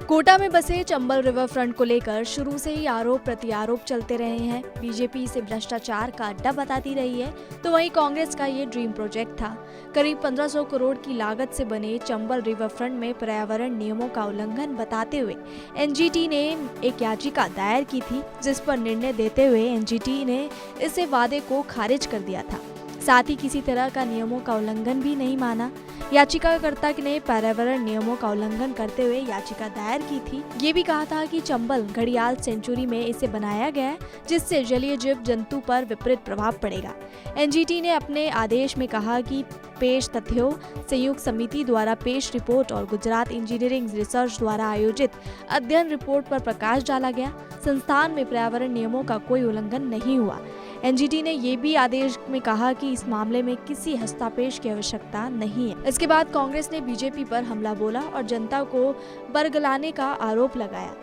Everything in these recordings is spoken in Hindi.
कोटा में बसे चंबल रिवर फ्रंट को लेकर शुरू से ही आरोप प्रत्यारोप चलते रहे हैं। बीजेपी इसे भ्रष्टाचार का अड्डा बताती रही है, तो वहीं कांग्रेस का ये ड्रीम प्रोजेक्ट था। करीब 1500 करोड़ की लागत से बने चंबल रिवर फ्रंट में पर्यावरण नियमों का उल्लंघन बताते हुए एनजीटी ने एक याचिका दायर की थी, जिस पर निर्णय देते हुए एनजीटी ने इसे वादे को खारिज कर दिया था। साथ ही किसी तरह का नियमों का उल्लंघन भी नहीं माना। याचिकाकर्ता ने पर्यावरण नियमों का उल्लंघन करते हुए याचिका दायर की थी। ये भी कहा था कि चंबल घड़ियाल सेंचुरी में इसे बनाया गया है, जिससे जलीय जीव जंतु पर विपरीत प्रभाव पड़ेगा। एनजीटी ने अपने आदेश में कहा कि पेश तथ्यों, संयुक्त समिति द्वारा पेश रिपोर्ट और गुजरात इंजीनियरिंग रिसर्च द्वारा आयोजित अध्ययन रिपोर्ट पर प्रकाश डाला गया। संस्थान में पर्यावरण नियमों का कोई उल्लंघन नहीं हुआ। एनजीटी ने ये भी आदेश में कहा कि इस मामले में किसी हस्तक्षेप की आवश्यकता नहीं है। इसके बाद कांग्रेस ने बीजेपी पर हमला बोला और जनता को बरगलाने का आरोप लगाया।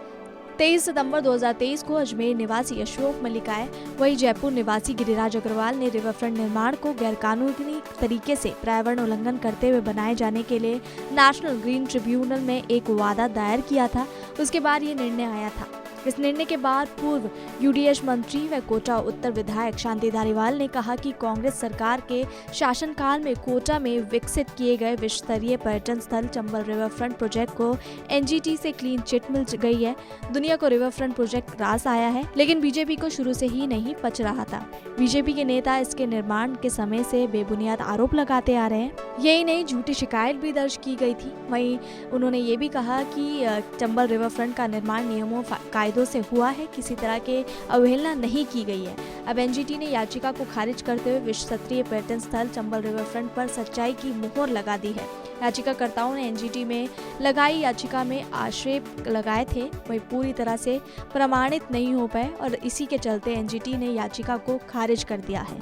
23 सितंबर 2023 को अजमेर निवासी अशोक मलिकाय, वही जयपुर निवासी गिरिराज अग्रवाल ने रिवरफ्रंट निर्माण को गैरकानूनी तरीके से पर्यावरण उल्लंघन करते हुए बनाए जाने के लिए नेशनल ग्रीन ट्रिब्यूनल में एक वादा दायर किया था। उसके बाद ये निर्णय आया था। इस निर्णय के बाद पूर्व यूडीएच मंत्री व कोटा उत्तर विधायक शांति धारीवाल ने कहा कि कांग्रेस सरकार के शासनकाल में कोटा में विकसित किए गए विश्व स्तरीय पर्यटन स्थल चंबल रिवर फ्रंट प्रोजेक्ट को एनजीटी से क्लीन चिट मिल गई है। दुनिया को रिवर फ्रंट प्रोजेक्ट रास आया है, लेकिन बीजेपी को शुरू से ही नहीं पच रहा था। बीजेपी के नेता इसके निर्माण के समय से बेबुनियाद आरोप लगाते आ रहे हैं। यही नहीं, झूठी शिकायत भी दर्ज की गई थी। वहीं उन्होंने ये भी कहा कि चंबल रिवर फ्रंट का निर्माण नियमों कायदों से हुआ है, किसी तरह के अवहेलना नहीं की गई है। अब एनजीटी ने याचिका को खारिज करते हुए विश्व स्तरीय पर्यटन स्थल चंबल रिवर फ्रंट पर सच्चाई की मुहर लगा दी है। याचिकाकर्ताओं ने एनजीटी में लगाई याचिका में आक्षेप लगाए थे, वही पूरी तरह से प्रमाणित नहीं हो पाए और इसी के चलते एनजीटी ने याचिका को खारिज कर दिया है।